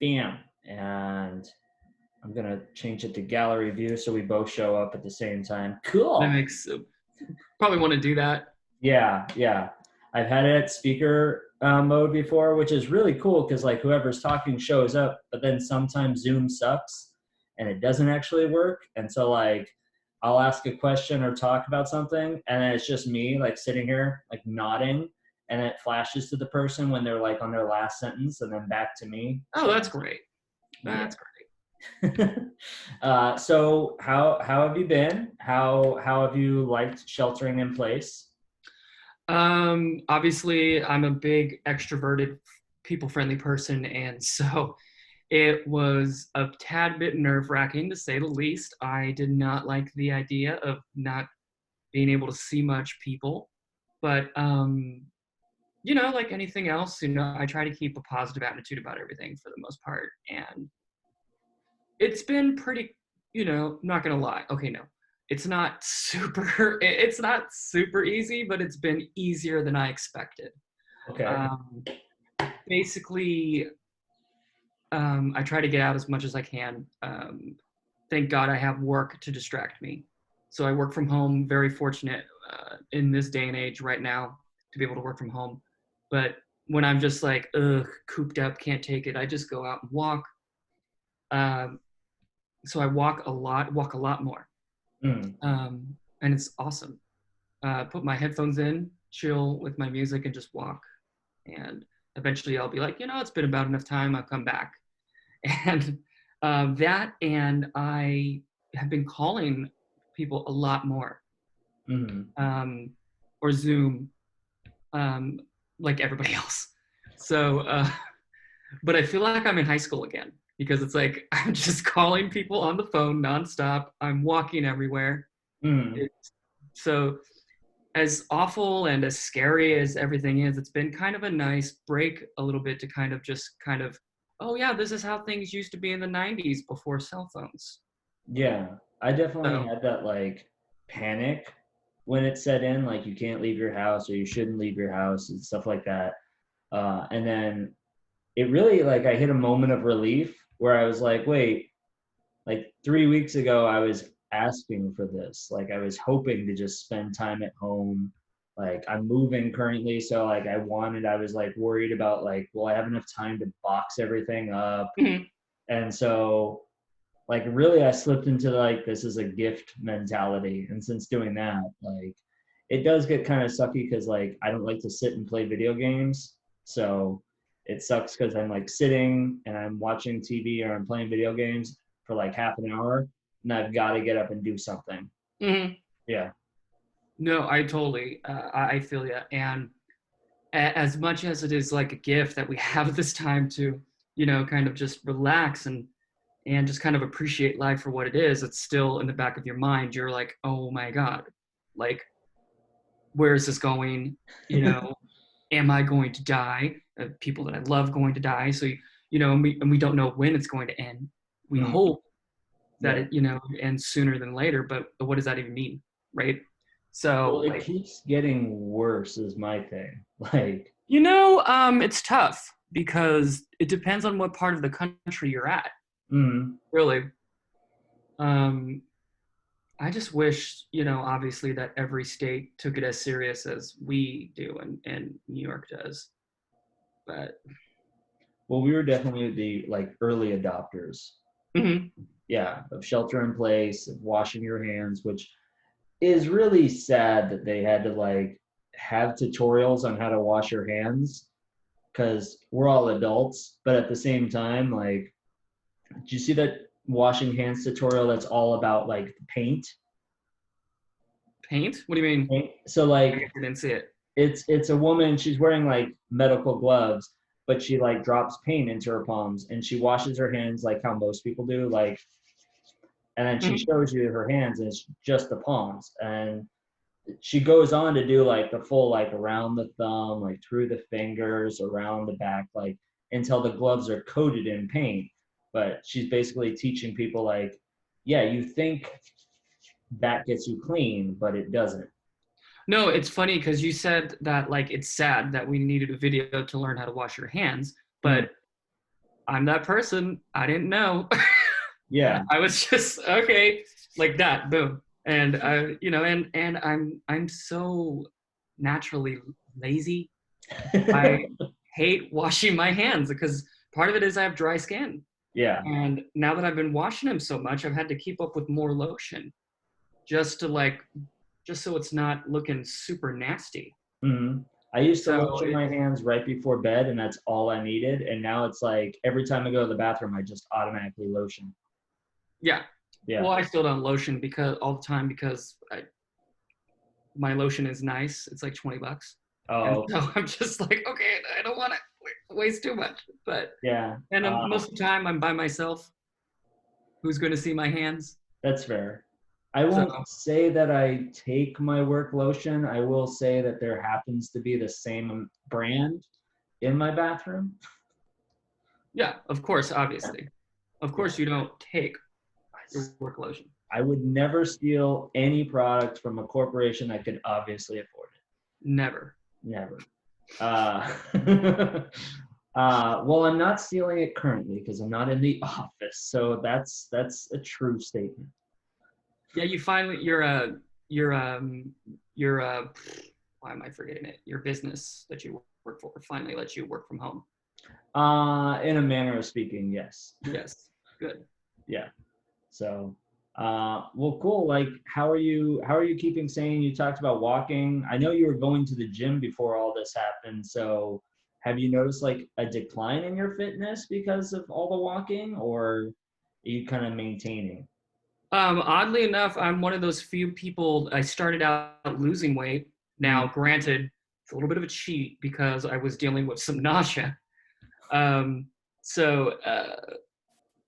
bam. And I'm going to change it to gallery view so we both show up at the same time. That Cool. makes probably want to do that. Yeah, yeah. I've had it at speaker mode before, which is really cool because like whoever's talking shows up, but then sometimes Zoom sucks and it doesn't actually work. And so like I'll ask a question or talk about something, and then it's just me like sitting here like nodding, and it flashes to the person when they're like on their last sentence, and then back to me. Oh, So that's great. yeah. That's great. So how have you been? How have you liked sheltering in place? Obviously, I'm a big extroverted, people-friendly person, and so it was a tad bit nerve-wracking to say the least. I did not like the idea of not being able to see much people, but like anything else, I try to keep a positive attitude about everything for the most part, and it's been pretty, not gonna lie. Okay, no, it's not super. It's not super easy, but it's been easier than I expected. Okay. Um, Basically, I try to get out as much as I can. Thank God I have work to distract me. So I work from home. Very fortunate in this day and age right now to be able to work from home. But when I'm just like, ugh, cooped up, can't take it, I just go out and walk. Um, so I walk a lot more. Mm. And it's awesome. Put my headphones in, chill with my music, and just walk. And eventually I'll be like, it's been about enough time, I'll come back. And that, and I have been calling people a lot more, Mm. or Zoom, um, like everybody else. So, but I feel like I'm in high school again because it's like I'm just calling people on the phone nonstop. I'm walking everywhere. Mm. So as awful and as scary as everything is, it's been kind of a nice break a little bit to kind of, oh yeah, this is how things used to be in the 90s before cell phones. Yeah, I definitely So, had that like panic when it set in, like you can't leave your house or you shouldn't leave your house and stuff like that. And then it really like I hit a moment of relief where I was like, wait, like 3 weeks ago I was asking for this. Like I was hoping to just spend time at home. Like I'm moving currently, so like I was like worried about like, will I have enough time to box everything up? mhm. And so like really I slipped into like this is a gift mentality. And since doing that, like it does get kind of sucky because like I don't like to sit and play video games. So it sucks because I'm like sitting and I'm watching TV or I'm playing video games for like half an hour and I've got to get up and do something. Mhm. Yeah. No, I totally, I feel you. And as much as it is like a gift that we have this time to, kind of just relax and just kind of appreciate life for what it is, it's still in the back of your mind. You're like, oh my God, like, where is this going? Am I going to die? People that I love going to die. So, and we don't know when it's going to end. We Mm, hope that yeah. it, ends sooner than later, but what does that even mean? Right. Well, So it like, keeps getting worse is my thing. Like, it's tough because it depends on what part of the country you're at, mm, really. Um, I just wish, obviously that every state took it as serious as we do and New York does. But well, we were definitely the like early adopters. mhm. Yeah, of shelter in place, of washing your hands, which is really sad that they had to like have tutorials on how to wash your hands because we're all adults, but at the same time, like, do you see that washing hands tutorial that's all about like paint? Paint? What do you mean? So I guess like I didn't see it. it's a woman, she's wearing like medical gloves, but she like drops paint into her palms and she washes her hands like how most people do, like, and then she Mhm. shows you her hands and it's just the palms. And she goes on to do like the full like around the thumb, like through the fingers, around the back, like until the gloves are coated in paint. But she's basically teaching people like, yeah, you think that gets you clean, but it doesn't. No, it's funny because you said that like it's sad that we needed a video to learn how to wash your hands, Mm, but I'm that person. I didn't know. Yeah. I was just okay, like that, boom. And and I'm so naturally lazy. I hate washing my hands because part of it is I have dry skin. Yeah. And now that I've been washing them so much, I've had to keep up with more lotion just to just so it's not looking super nasty. hmm I used to So lotion my hands right before bed, and that's all I needed. And now it's like every time I go to the bathroom, I just automatically lotion. yeah. Yeah. Well, I still don't lotion because all the time because my lotion is nice. It's like $20. And Oh, so okay. I'm just like, okay, I don't want to waste too much. But Yeah. and most of the time I'm by myself. Who's going to see my hands? That's fair. I So won't say that I take my work lotion. I will say that there happens to be the same brand in my bathroom. yeah, of course, Yeah. obviously, of Yeah. course you don't take your work lotion. I would never steal any product from a corporation that could obviously afford it. Never. Never. Uh, well, I'm not stealing it currently because I'm not in the office. So that's a true statement. Yeah, you finally your why am I forgetting it? Your business that you work for finally lets you work from home. In a manner of speaking, yes. Yes, good. Yeah. So, well, cool. Like, how are you keeping sane? You talked about walking. I know you were going to the gym before all this happened. So, have you noticed like a decline in your fitness because of all the walking, or are you kind of maintaining? Oddly enough, I'm one of those few people. I started out losing weight. Now, Mm. granted, it's a little bit of a cheat because I was dealing with some nausea. Um, so,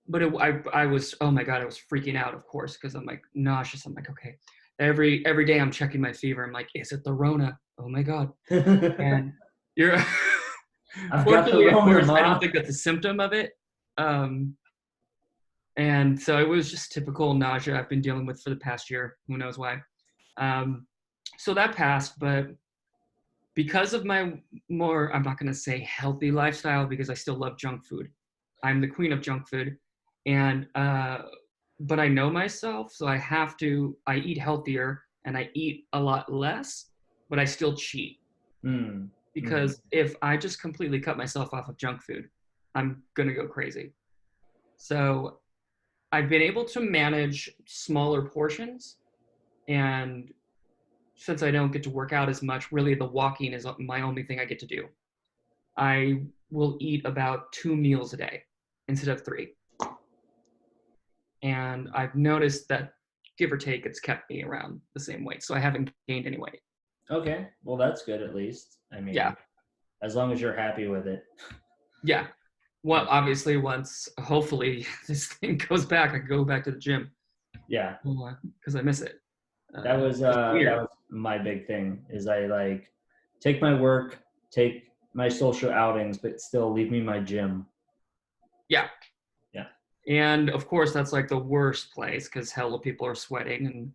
but I was, oh my god, I was freaking out, of course, because I'm like nauseous. I'm like, okay, every day I'm checking my fever. I'm like, is it the Rona? Oh my god. And you're, I've got the fortunately, of Rona, course, I don't ma. think that's a symptom of it. Um, and so it was just typical nausea I've been dealing with for the past year. Who knows why? Um, so that passed, but because of my more, I'm not going to say healthy lifestyle because I still love junk food. I'm the queen of junk food, and but I know myself, so I eat healthier and I eat a lot less, but I still cheat Mm. Mm. because if I just completely cut myself off of junk food, I'm gonna go crazy. So I've been able to manage smaller portions, and since I don't get to work out as much, really the walking is my only thing I get to do. I will eat about 2 meals a day instead of three. And I've noticed that give or take, it's kept me around the same weight. So I haven't gained any weight. Okay. Well, that's good at least. I Yeah. mean, as long as you're happy with it. Yeah. Well, Yeah. obviously, once hopefully this thing goes back, I can go back to the gym Yeah. because I miss it. That was It's that weird. was my big thing is I like take my work, take my social outings, but still leave me my gym. Yeah. Yeah. And of course, that's like the worst place because hella people are sweating and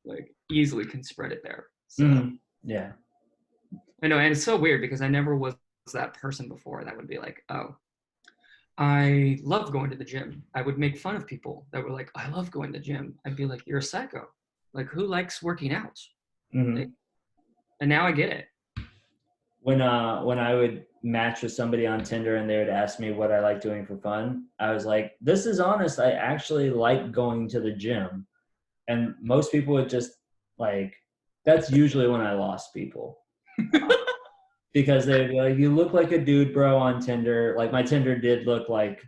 like easily can spread it there. So Yeah. I know, and it's so weird because I never was that person before that would be like, oh, I love going to the gym. I would make fun of people that were like, I love going to the gym. I'd be like, you're a psycho. Like, who likes working out? Like, hmm and now I get it. when I would match with somebody on Tinder and they would ask me what I like doing for fun, I was like, this is honest. I actually like going to the gym. And most people would just like that's usually when I lost people. Because they'd be like, you look like a dude bro on Tinder. Like my Tinder did look like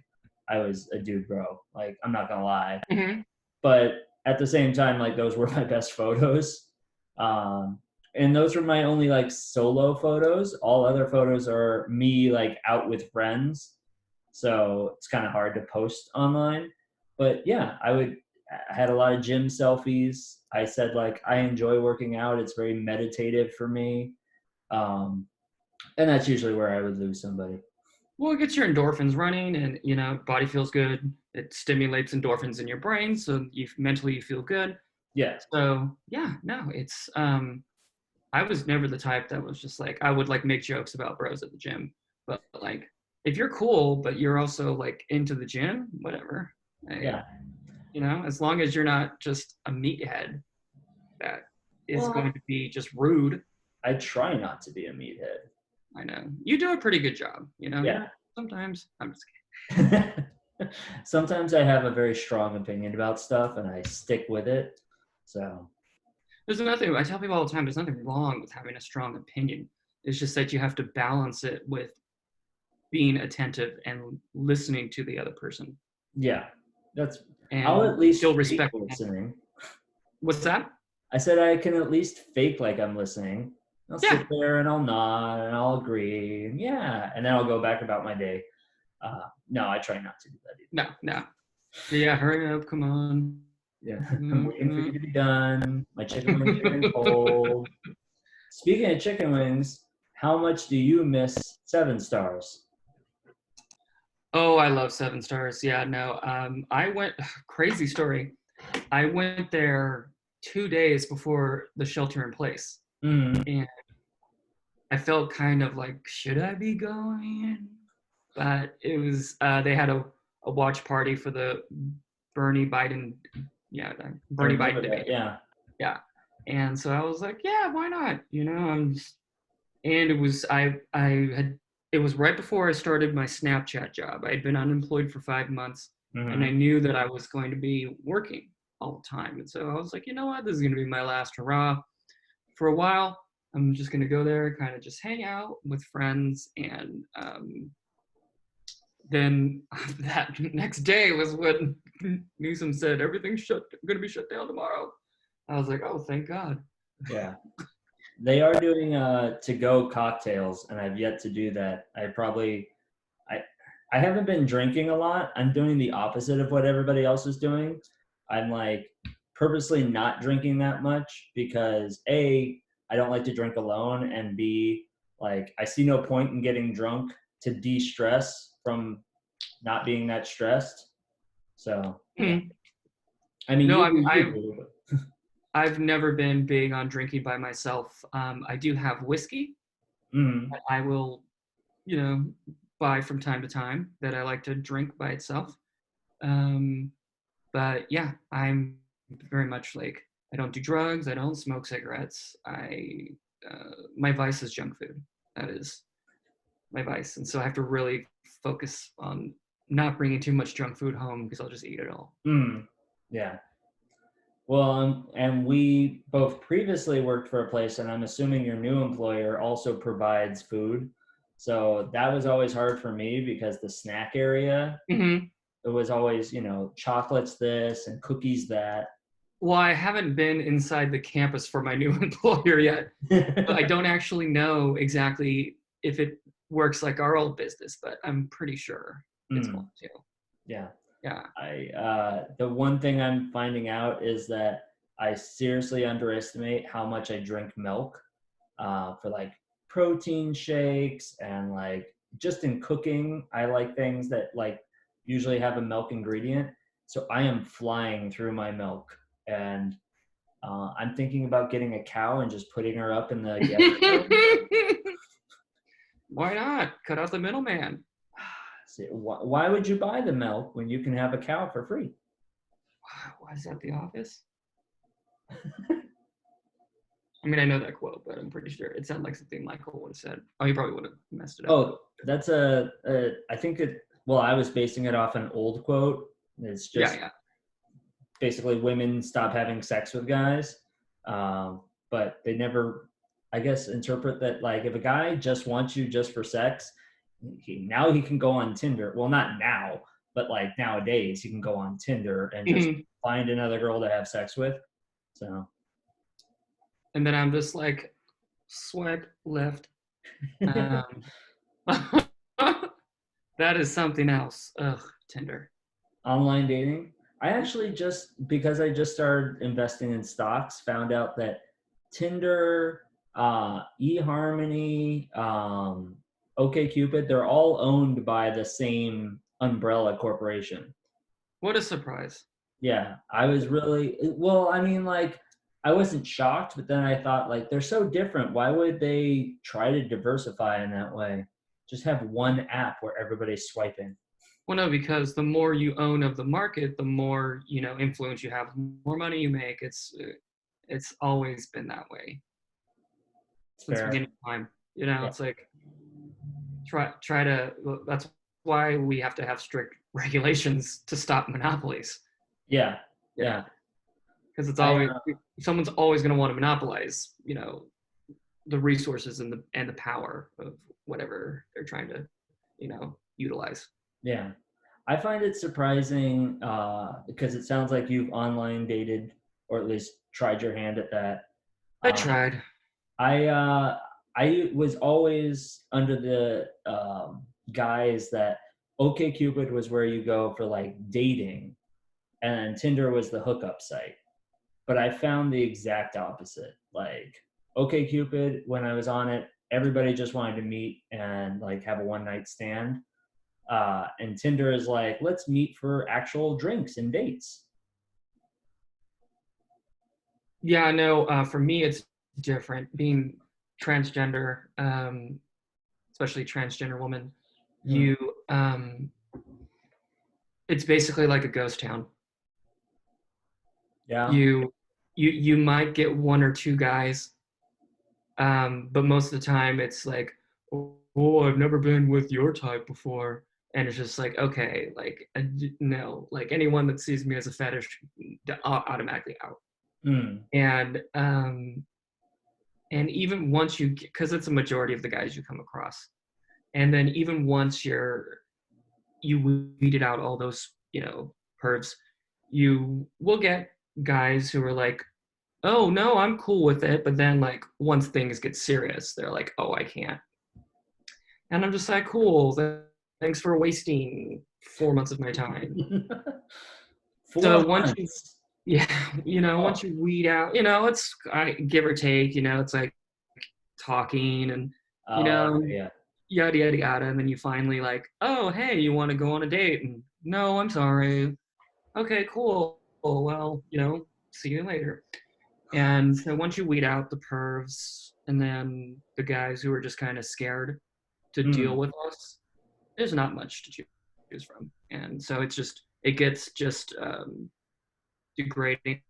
I was a dude bro. Like I'm not gonna lie. Mhm. But at the same time, like those were my best photos. Um, and those were my only like solo photos. All other photos are me like out with friends. So it's kind of hard to post online. But yeah, I had a lot of gym selfies. I said like I enjoy working out. It's very meditative for me. Um, and that's usually where I would lose somebody. Well, it gets your endorphins running, and body feels good. It stimulates endorphins in your brain, so you mentally you feel good. Yeah. So yeah, no, it's I was never the type that was just like I would like make jokes about bros at the gym, but like if you're cool, but you're also like into the gym, whatever. Yeah. As long as you're not just a meathead that is going Well, to be just rude. I try not to be a meathead. I know you do a pretty good job. Yeah. Sometimes I'm just Sometimes I have a very strong opinion about stuff and I stick with it. So, There's nothing, I tell people all the time, there's nothing wrong with having a strong opinion. It's just that you have to balance it with being attentive and listening to the other person yeah, that's, I'll and at least still fake respect them. listening. What's that? I said I can at least fake like I'm listening. I'll Yeah. sit there and I'll nod and I'll agree. And yeah. And then I'll go back about my day. No, I try not to do that either. No. Yeah, hurry up, come on. Yeah. I'm waiting for you to be done. My chicken wings are getting cold. Speaking of chicken wings, how much do you miss Seven Stars? Oh, I love Seven Stars. Yeah, no. I went, crazy story. I went there 2 days before the shelter in place. Mm. And I felt kind of like, should I be going? But it was, they had a watch party for the Bernie Biden, the I Bernie remember Biden that. debate. Yeah. Yeah. And so I was like, yeah, why not? And it was right before I started my Snapchat job. I had been unemployed for 5 months and I Mm-hmm. knew that I was going to be working all the time. And so I was like, you know what? This is going to be my last hurrah. For a while, I'm just going to go there, kind of just hang out with friends. And then that next day was when Newsom said, everything's going to be shut down tomorrow. I was like, oh, thank God. Yeah. They are doing to-go cocktails, and I've yet to do that. I I haven't been drinking a lot. I'm doing the opposite of what everybody else is doing. I'm like purposely not drinking that much because A, I don't like to drink alone, and B, like I see no point in getting drunk to de-stress from not being that stressed. So yeah. Mm. I mean No, you do you do, but I've never been big on drinking by myself. I do have whiskey mm, that I will, you know, buy from time to time that I like to drink by itself. Um, but yeah, I'm very much like I don't do drugs. I don't smoke cigarettes. My vice is junk food. That is my vice, and so I have to really focus on not bringing too much junk food home because I'll just eat it all. yeah. Well, and we both previously worked for a place, and I'm assuming your new employer also provides food. So that was always hard for me because the snack area, Mm-hmm. it was always, chocolates this and cookies that. Well, I haven't been inside the campus for my new employer yet. So I don't actually know exactly if it works like our old business, but I'm pretty sure it's going Mm, to. yeah. Yeah. The one thing I'm finding out is that I seriously underestimate how much I drink milk for like protein shakes and like just in cooking. I like things that like usually have a milk ingredient. So I am flying through my milk, and I'm thinking about getting a cow and just putting her up in the guest room. Why not? Cut out the middleman. See, why would you buy the milk when you can have a cow for free? Why is that the office? I mean, I know that quote, but I'm pretty sure it sounded like something Michael would have said. Oh, he probably would have messed it up. Oh, that's I think well, I was basing it off an old quote. It's just Yeah. basically women stop having sex with guys. But they never, I guess, interpret that like if a guy just wants you just for sex, now he can go on Tinder. Well, not now, but like nowadays he can go on Tinder and just Mhm. find another girl to have sex with. So And then I'm just like, swipe left. Um, that is something else. Ugh, Tinder. online dating. I actually just because I just started investing in stocks, found out that Tinder, eHarmony, OkCupid, they're all owned by the same umbrella corporation. What a surprise. Yeah, I was really well. I mean, like, I wasn't shocked, but then I thought, like, they're so different. Why would they try to diversify in that way? Just have one app where everybody's swiping. Well, no, because the more you own of the market, the more influence you have, the more money you make. It's always been that way It's since the fair. beginning of time. Yeah. It's like try to. That's why we have to have strict regulations to stop monopolies. Yeah. Yeah, Yeah. because it's I always someone's always going to want to monopolize, the resources and the power of whatever they're trying to, utilize. Yeah. I find it surprising because it sounds like you've online dated or at least tried your hand at that. I Uh, tried. I was always under the guise that OkCupid was where you go for like dating, and Tinder was the hookup site. But I found the exact opposite. Like OkCupid, when I was on it, everybody just wanted to meet and like have a one night stand. And Tinder is like, let's meet for actual drinks and dates. Yeah, no. For me, it's different. Being transgender, especially transgender woman, Hmm. you it's basically like a ghost town. Yeah. You might get one or two guys, but most of the time it's like, oh, I've never been with your type before, and it's just like, okay, like no, like anyone that sees me as a fetish, automatically out. Hmm. And even once because it's a majority of the guys you come across, and then even once you weeded out all those pervs, you will get guys who are like, oh no, I'm cool with it, but then like once things get serious, they're like, oh, I can't. And I'm just like, cool, thanks for wasting 4 months of my time. Four So once you months. yeah, Oh, once you weed out, it's give or take, it's like talking and you oh, know okay, yeah. yada yada yada, and then you finally like, oh hey, you want to go on a date? And no, I'm sorry. Okay, cool. Well, see you later. And so once you weed out the pervs and then the guys who are just kind of scared to deal Hmm. with us, there's not much to choose from. And so it gets just degrading,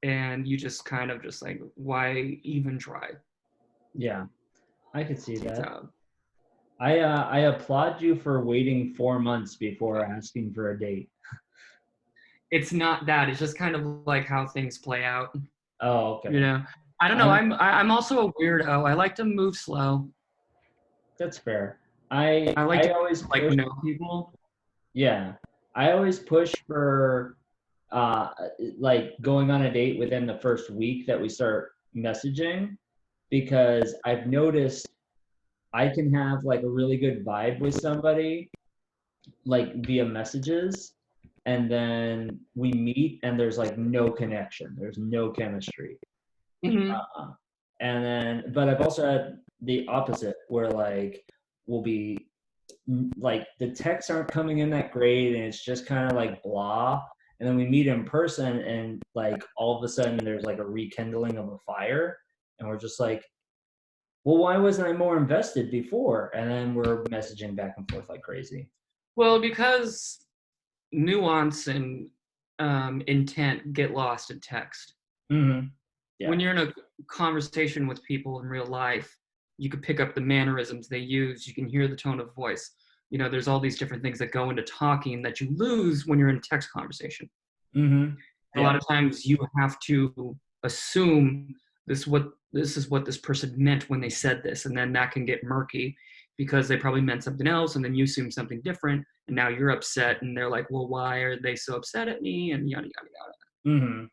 and you just kind of just like, why even try? Yeah, I could see that. So I applaud you for waiting 4 months before asking for a date. it's not that. It's just kind of like how things play out. Oh, You okay. know, I don't know. I'm I'm also a weirdo. I like to move slow. That's fair. I I like I to always like push. know people. Yeah, I always push for uh like going on a date within the first week that we start messaging because I've noticed I can have like a really good vibe with somebody like via messages, and then we meet and there's like no connection, there's no chemistry. Hmm. uh, and then but I've also had the opposite where like we'll be like the texts aren't coming in that great and it's just kind of like blah, and then we meet in person and like all of a sudden there's like a rekindling of a fire, and we're just like, well, why wasn't I more invested before? And then we're messaging back and forth like crazy. Well, because nuance and intent get lost in text. Mm-hmm. When Yeah. you're in a conversation with people in real life, you can pick up the mannerisms they use. You can hear the tone of voice. There's all these different things that go into talking that you lose when you're in a text conversation. Mm-hmm. A lot Yeah. of times you have to assume this is what this person meant when they said this, and then that can get murky because they probably meant something else, and then you assume something different, and now you're upset, and they're like, well, why are they so upset at me, and yada yada yada. Mm-hmm.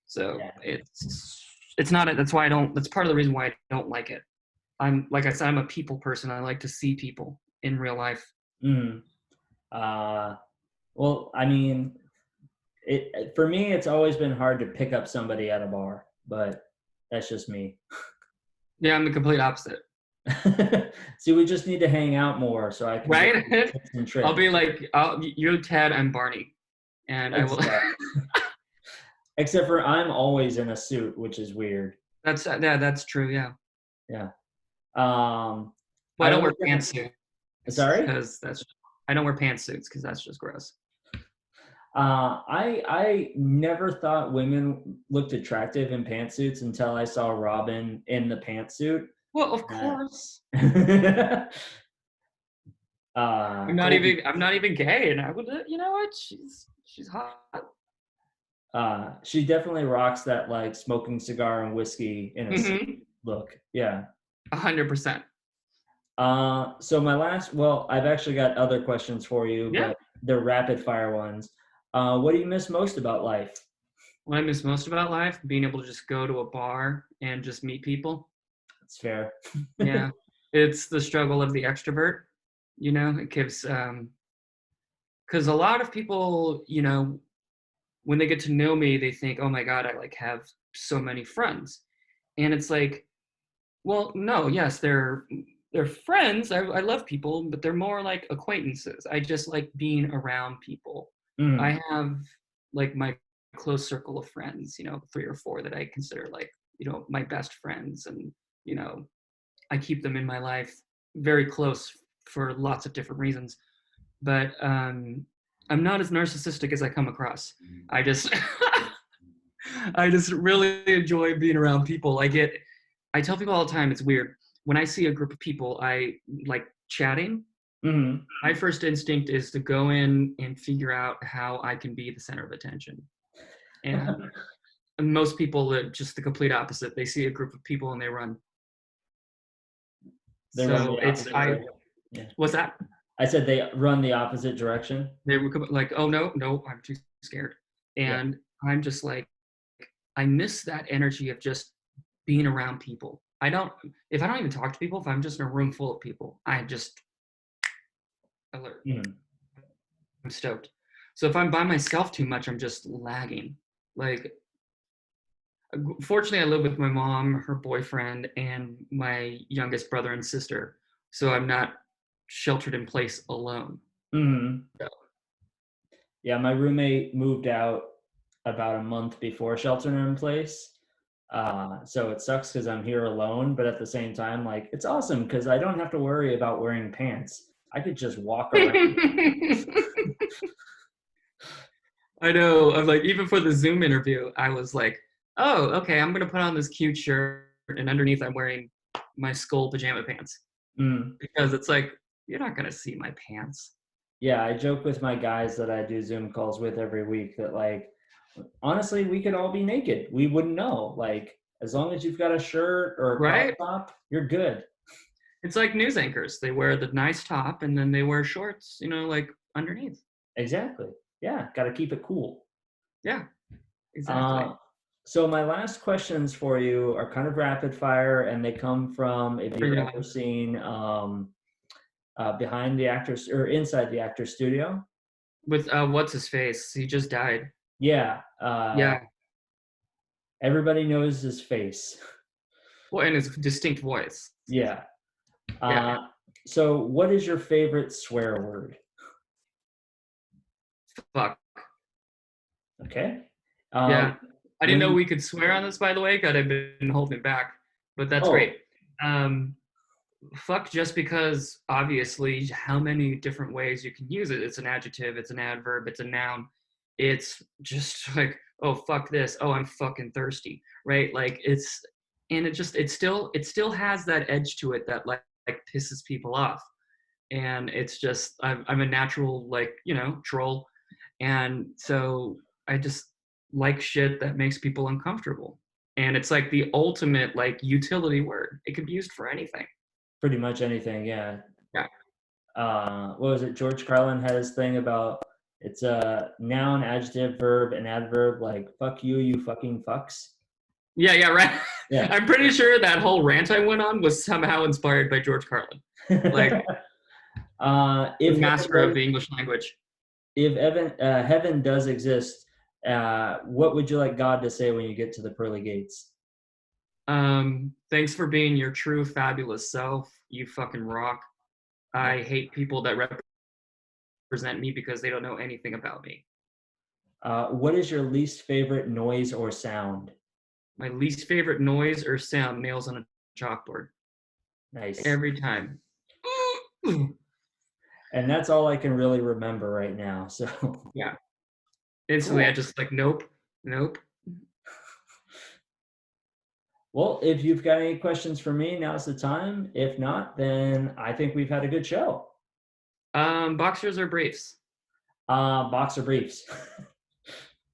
So Yeah. it's not that's why I don't that's part of the reason why I don't like it. I'm like I said, I'm a people person. I like to see people in real life. Mm-hmm. uh well, I mean, it for me it's always been hard to pick up somebody at a bar, but that's just me. Yeah, I'm the complete opposite. See, we just need to hang out more so I can get Right. tips and I'll tricks. be like, you're Ted, I'm Barney, and I will. Except, except for I'm always in a suit, which is weird. That's true. Yeah. Yeah. Um, Well, I I don't wear always get pantsuits sorry. because I don't wear pantsuits because that's just gross. I never thought women looked attractive in pantsuits until I saw Robin in the pantsuit. Well, of Uh, course. Colton, I'm not even gay, and I would, you know what? She's hot. she definitely rocks that like smoking cigar and whiskey in a suit Mm-hmm. look. Yeah. 100%. So my last, well, I've actually got other questions for you, Yeah. but they're rapid fire ones. What do you miss most about life? What I miss most about life, being able to just go to a bar and just meet people. It's fair. Yeah. It's the struggle of the extrovert, you know, it gives, because a lot of people, you know, when they get to know me, they think, oh my God, I like have so many friends. And it's like, well, no, yes, they're friends. I love people, but they're more like acquaintances. I just like being around people. Mhm. I have like my close circle of friends, you know, 3 or 4 that I consider like, you know, my best friends. And, you know, I keep them in my life very close for lots of different reasons. But I'm not as narcissistic as I come across. I just I just really enjoy being around people. I tell people all the time it's weird. When I see a group of people, I like chatting. Mhm. My first instinct is to go in and figure out how I can be the center of attention. And most people are just the complete opposite. They see a group of people and they run. They run So the it's opposite I direction. Yeah. what's that? I said they run the opposite direction. They were like, oh no, no, I'm too scared. Yeah. And I'm just like, I miss that energy of just being around people. If I don't even talk to people, if I'm just in a room full of people, I just alert. Mhm. I'm stoked. So if I'm by myself too much, I'm just lagging. Like, fortunately, I live with my mom, her boyfriend, and my youngest brother and sister. So I'm not sheltered in place alone. Mhm. So, Yeah, my roommate moved out about a month before shelter in place. So it sucks because I'm here alone, but at the same time, like it's awesome because I don't have to worry about wearing pants. I could just walk around. I know. I'm like, even for the Zoom interview, I was like, oh, okay, I'm gonna put on this cute shirt, and underneath I'm wearing my skull pajama pants Mm. because it's like you're not gonna see my pants, Yeah, I joke with my guys that I do Zoom calls with every week that like honestly we could all be naked. We wouldn't know. Like as long as you've got a shirt or a crop right? top, you're good. It's like news anchors. They wear the nice top and then they wear shorts, you know, like underneath. Exactly. Yeah, got to keep it cool. Yeah, exactly. Uh, so my last questions for you are kind of rapid fire, and they come from if Bring you've it ever on. seen behind the actors or inside the actor studio. With what's his face? He just died. Yeah, Yeah. everybody knows his face. Well, and his distinct voice. Yeah. Yeah. Uh, so what is your favorite swear word? Fuck. Okay. Uh, Yeah. I didn't know when we could swear on this, by the way. God, I've been holding it back, but that's oh, great. Um, fuck, just because obviously, how many different ways you can use it? It's an adjective, it's an adverb, it's a noun. It's just like, oh, fuck this. Oh, I'm fucking thirsty, right? Like and it still has that edge to it that like pisses people off. And it's just, I'm a natural, like, you know, troll. And so I just like shit that makes people uncomfortable. And it's like the ultimate like utility word. It could be used for anything. pretty much anything. Yeah. Yeah. What was it? George Carlin had his thing about it's a noun, adjective, verb, and adverb like fuck you, you fucking fucks. Yeah, yeah, right. Yeah. I'm pretty sure that whole rant I went on was somehow inspired by George Carlin, like the If master of heaven, the English language. heaven does exist, what would you like God to say when you get to the pearly gates? Thanks for being your true fabulous self. You fucking rock. I hate people that represent me because they don't know anything about me. What is your least favorite noise or sound? My least favorite noise or sound, nails on a chalkboard. Nice. Every time. And that's all I can really remember right now. So Yeah. Instantly, I cool. just like, nope, nope. Well, if you've got any questions for me, now's the time. If not, then I think we've had a good show. Boxers or briefs? Boxer briefs.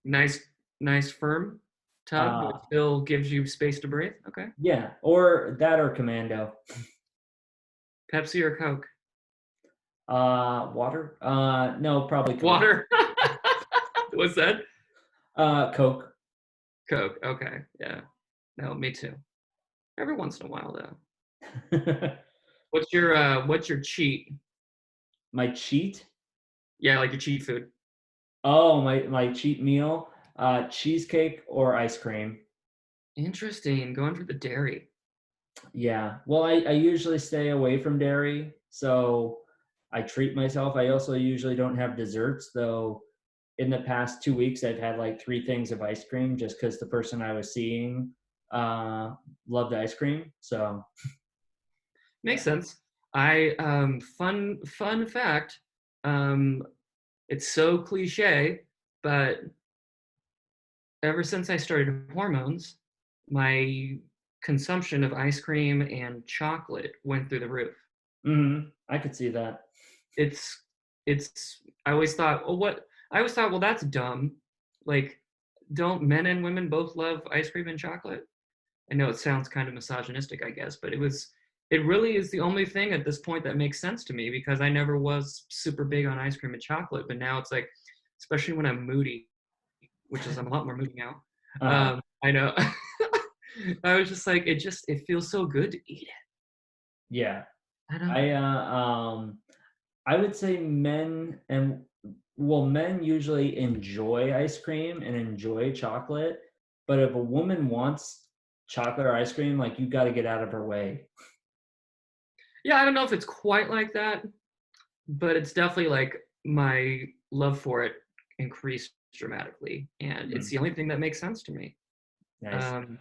Nice, nice firm tug, but uh, it still gives you space to breathe. Okay. yeah, or that or commando. Pepsi or Coke? Water? No, probably Coke. Water. What's that? Coke. Coke. Okay. Yeah. No, me too. Every once in a while, though. What's your cheat? My cheat? Yeah, like your cheat food. Oh, my cheat meal. Cheesecake or ice cream. Interesting. Going for the dairy. Yeah. Well, I usually stay away from dairy, so I treat myself. I also usually don't have desserts, though in the past 2 weeks I've had like 3 things of ice cream just because the person I was seeing uh loved ice cream. So Makes yeah. sense. I fun fact. Um, it's so cliche, but ever since I started hormones, my consumption of ice cream and chocolate went through the roof. I could see that. It's it's I always thought, well, what I always thought, well, that's dumb. Like, don't men and women both love ice cream and chocolate? I know it sounds kind of misogynistic, I guess, but it really is the only thing at this point that makes sense to me because I never was super big on ice cream and chocolate, but now it's like, especially when I'm moody, which is I'm a lot more moody now. Uh I know. I was just like, it feels so good to eat it. yeah. I don't I know. I would say men usually enjoy ice cream and enjoy chocolate, but if a woman wants chocolate or ice cream, like you got to get out of her way. Yeah, I don't know if it's quite like that, but it's definitely like my love for it increased dramatically, and it's Mm, the only thing that makes sense to me. nice. Um,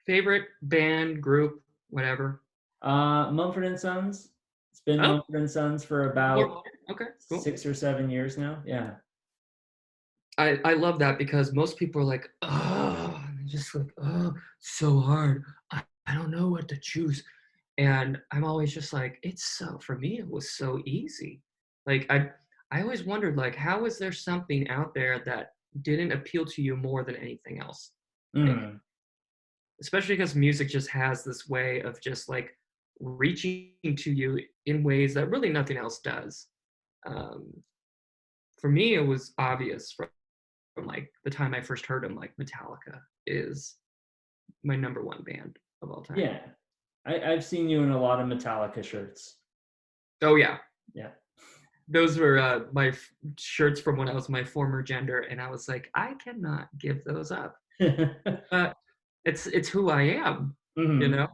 Favorite band, group, whatever. Mumford and Sons. It's been Oh, Mumford and Sons for more about modern. Okay, cool. 6 or 7 years now. Yeah. I love that because most people are like, oh, just like, oh, so hard. I don't know what to choose. And I'm always just like, it's so, for me, it was so easy. Like, I always wondered, like, how is there something out there that didn't appeal to you more than anything else? Like, Mm, especially because music just has this way of just like reaching to you in ways that really nothing else does. Um, for me, it was obvious from like the time I first heard him, like Metallica is my number one band of all time. yeah. I've seen you in a lot of Metallica shirts. Oh yeah, Yeah. those were my shirts from when I was my former gender, and I was like, I cannot give those up. But it's who I am, you hmm know.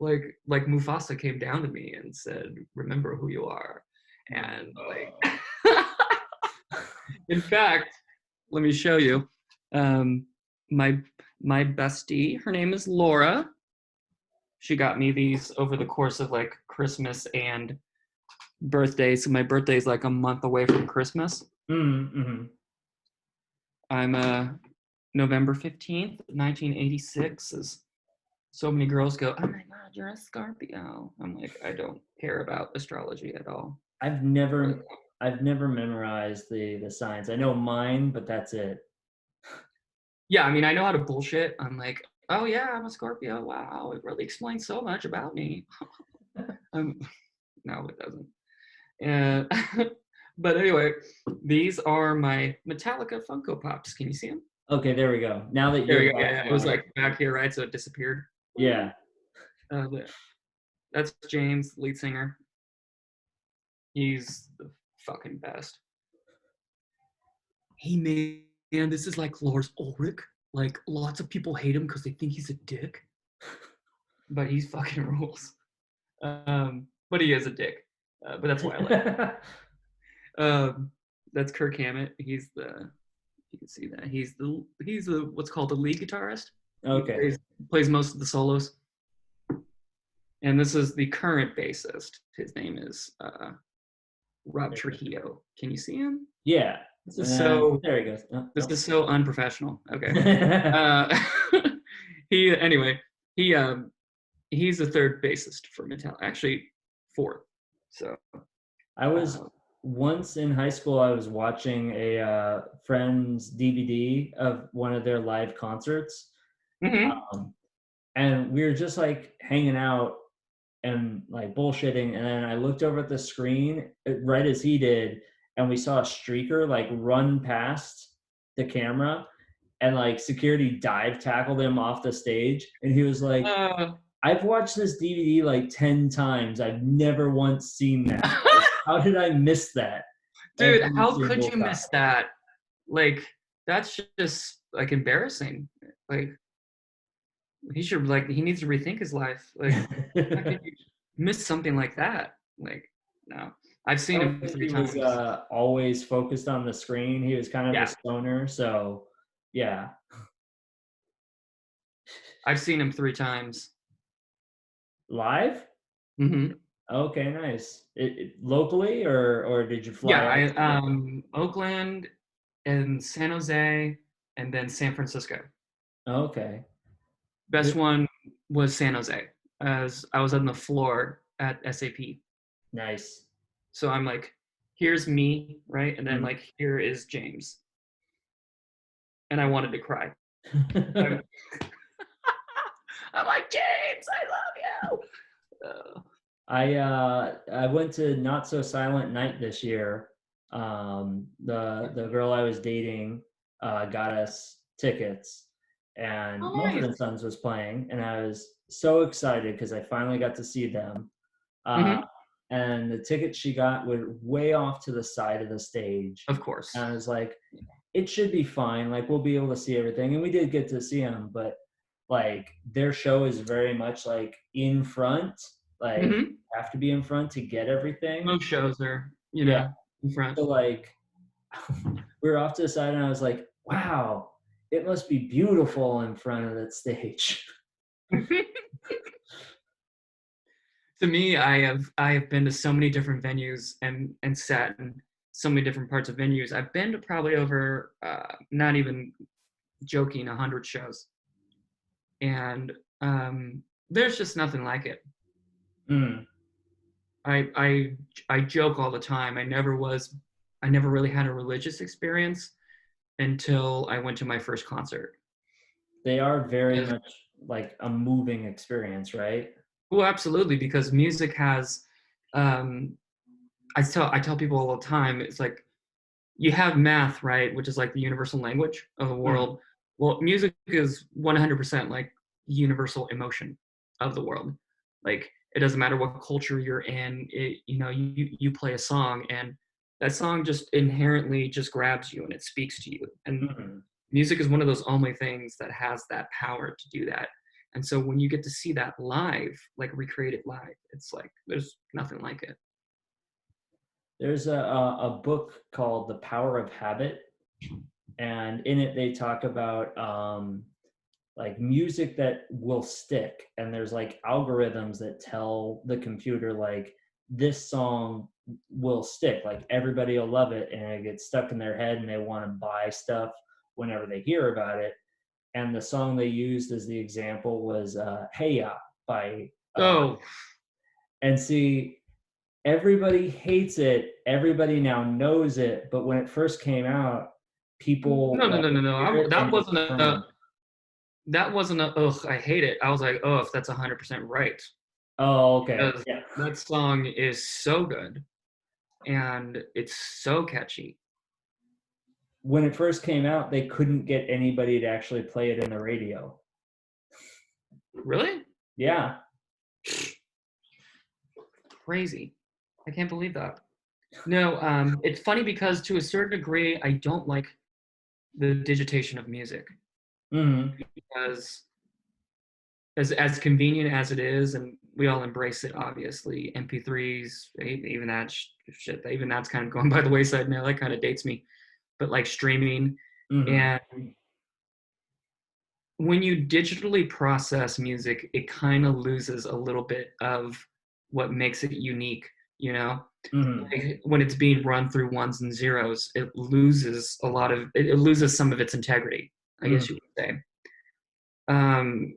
Like Mufasa came down to me and said, "Remember who you are," and like, in fact, let me show you. Um, my my bestie, her name is Laura. She got me these over the course of like Christmas and birthday. So my birthday is like a month away from Christmas. hmm I'm November 15th, 1986. As so many girls go, oh my God, you're a Scorpio. I'm like, I don't care about astrology at all. I've Really. never I've never memorized the signs. I know mine, but that's it. Yeah, I mean, I know how to bullshit. I'm like, oh yeah, I'm a Scorpio. Wow, it really explains so much about me. um, no, it doesn't. And but anyway, these are my Metallica Funko Pops. Can you see them? Okay, there we go. Now that There we you're go. Yeah, yeah. backing It was out. like back here, right? So it disappeared. Yeah. But that's James, lead singer. He's the fucking best. Hey man, this is like Lars Ulrich. Like lots of people hate him because they think he's a dick, but he's fucking rules. But he is a dick. But that's why I like him. That's Kirk Hammett. He's the you can see that he's the what's called the lead guitarist. He Okay. plays most of the solos. And this is the current bassist. His name is Rob Trujillo. Can you see him? Yeah. This is so There he goes. this Oh, is so unprofessional. Okay. no. Uh, he anyway, he he's the third bassist for Metallica. Actually, fourth. So I was uh, once in high school. I was watching a friend's DVD of one of their live concerts, mhm. and we were just like hanging out and like bullshitting. And then I looked over at the screen right as he did, and we saw a streaker like run past the camera, and like security dive tackled him off the stage. And he was like, Uh, I've watched this DVD like 10 times. I've never once seen that. Like, how did I miss that dude, every how could single you miss that? Like, that's just like embarrassing. Like, he needs to rethink his life. Like, how time? could you miss something like that? Like, no. I've I seen don't him think three he was times. always focused on the screen. He was kind of a Yeah, stoner. So, yeah. I've seen him three times. Live? Hmm. Okay, nice. Locally, or did you Yeah, fly out I somewhere? Oakland and San Jose and then San Francisco. Okay. Best Th- one was San Jose, as I was on the floor at SAP. Nice. So I'm like, here's me, right? And then Mm. like here is James. And I wanted to cry. I'm, I'm like, James, I love you. I went to Not So Silent Night this year. The girl I was dating got us tickets, and Oh, Mumford nice. and Sons was playing, and I was so excited because I finally got to see them. Uh, Hmm. and the tickets she got were way off to the side of the stage, Of course. and I was like, it should be fine. Like, we'll be able to see everything, and we did get to see them, but like their show is very much like in front, like Hmm. have to be in front to get everything. Most shows are, Yeah. in front. So like we were off to the side, and I was like, wow, it must be beautiful in front of that stage. To me, I have been to so many different venues and sat in so many different parts of venues. I've been to probably over not even joking 100 shows, and there's just nothing like it. Mm. I I I joke all the time. I never really had a religious experience until I went to my first concert. They are very Because, much like a moving experience, right? well, absolutely, because music has. Um, I tell people all the time. It's like you have math, right, which is like the universal language of the Mm. world. Well, music is 100% like universal emotion of the world. Like it doesn't matter what culture you're in. You play a song and that song just inherently just grabs you and it speaks to you. And Mm. music is one of those only things that has that power to do that. And so when you get to see that live, like recreated live, it's like there's nothing like it. There's a book called The Power of Habit, and in it they talk about like music that will stick, and there's like algorithms that tell the computer like this song will stick, like everybody will love it, and it gets stuck in their head and they want to buy stuff whenever they hear about it. And the song they used as the example was Hey Ya by Oh, and see, everybody hates it, everybody now knows it, but when it first came out, people no, no, like no, no, no. hear it That and wasn't it's a cringe. that wasn't a ugh, I hate it. I was like, oh, if that's 100% right. Oh, okay. Because Yeah. that song is so good and it's so catchy. When it first came out, they couldn't get anybody to actually play it in the radio. Really? Yeah. Crazy. I can't believe that. No, it's funny because to a certain degree, I don't like the digitation of music Hmm. because as convenient as it is, and we all embrace it, obviously, MP3s, even that shit, even that's kind of going by the wayside now. That kind of dates me. But like streaming Hmm. and when you digitally process music, it kind of loses a little bit of what makes it unique, you know? Hmm. Like when it's being run through ones and zeros, it loses a lot of it loses some of its integrity, I guess you Hmm. would say. Um,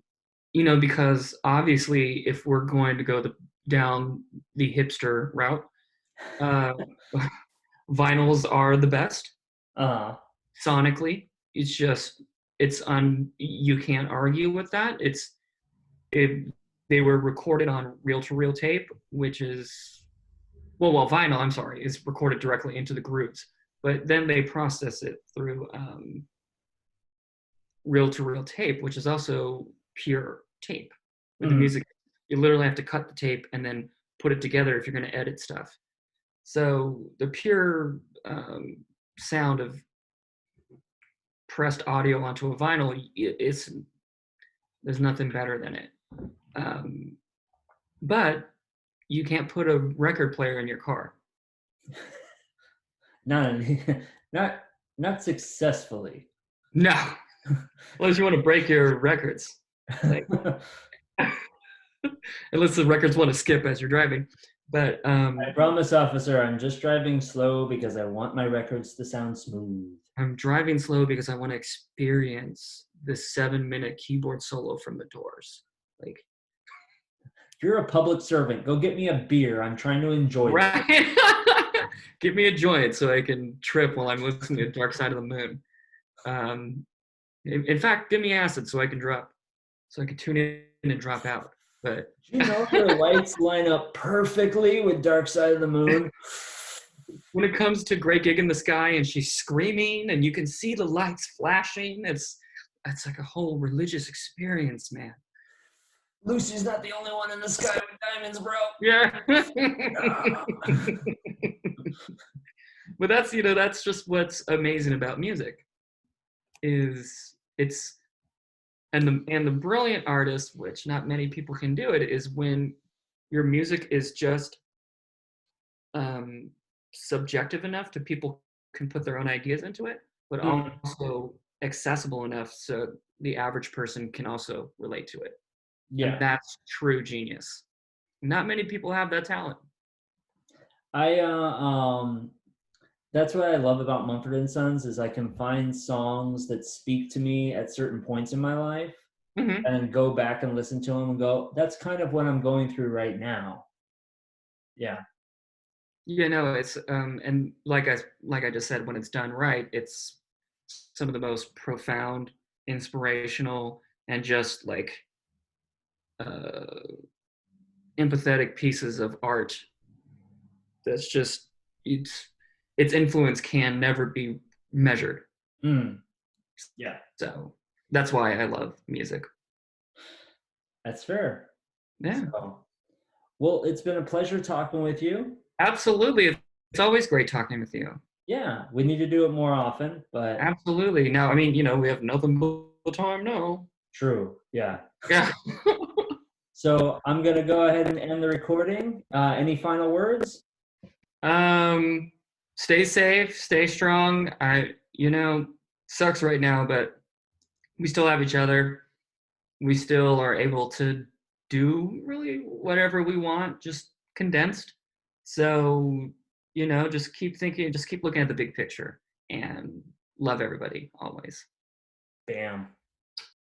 because obviously if we're going to go down the hipster route, uh, vinyls are the best Uh-huh. sonically. It's just you can't argue with that. It they were recorded on reel-to-reel tape, which is well, vinyl. I'm sorry, is recorded directly into the grooves, but then they process it through reel-to-reel tape, which is also pure tape. With the Hmm. music, you literally have to cut the tape and then put it together if you're going to edit stuff. So the pure sound of pressed audio onto a vinyl, there's nothing better than it. Um, but you can't put a record player in your car. Not not not successfulully. No, unless you want to break your records, like unless the records want to skip as you're driving. But I promise, officer, I'm just driving slow because I want my records to sound smooth. I'm driving slow because I want to experience this 7-minute keyboard solo from the Doors. Like, If you're a public servant, go get me a beer. I'm trying to enjoy this. right? Give me a joint so I can trip while I'm listening to Dark Side of the Moon. Um, in fact, give me acid so I can drop, so I can tune in and drop out. But Do you know their lights line up perfectly with Dark Side of the Moon? when it comes to Great Gig in the Sky and she's screaming and you can see the lights flashing, it's like a whole religious experience, man. Lucy's not the only one in the sky with diamonds, bro. Yeah. But that's just what's amazing about music is it's and the brilliant artist, which not many people can do it, is when your music is just um, subjective enough to people can put their own ideas into it, but Mm, also accessible enough so the average person can also relate to it. And yeah. that's true genius. Not many people have that talent. I that's what I love about Mumford and Sons is I can find songs that speak to me at certain points in my life Mm-hmm. and go back and listen to them and go, that's kind of what I'm going through right now. Yeah. It's and like I just said, when it's done right, it's some of the most profound, inspirational, and just like uh, empathetic pieces of art. That's just it's its influence can never be measured. Mm, yeah. So that's why I love music. That's fair. Yeah, So, well, it's been a pleasure talking with you. absolutely. It's always great talking with you. Yeah, we need to do it more often, but Absolutely. Now, I mean, we have nothing but time now. true. Yeah. Yeah. So I'm going to go ahead and end the recording. Any final words? Um, stay safe, stay strong. Sucks right now, but we still have each other. We still are able to do really whatever we want, just condensed. So, just keep thinking, just keep looking at the big picture and love everybody always. Bam.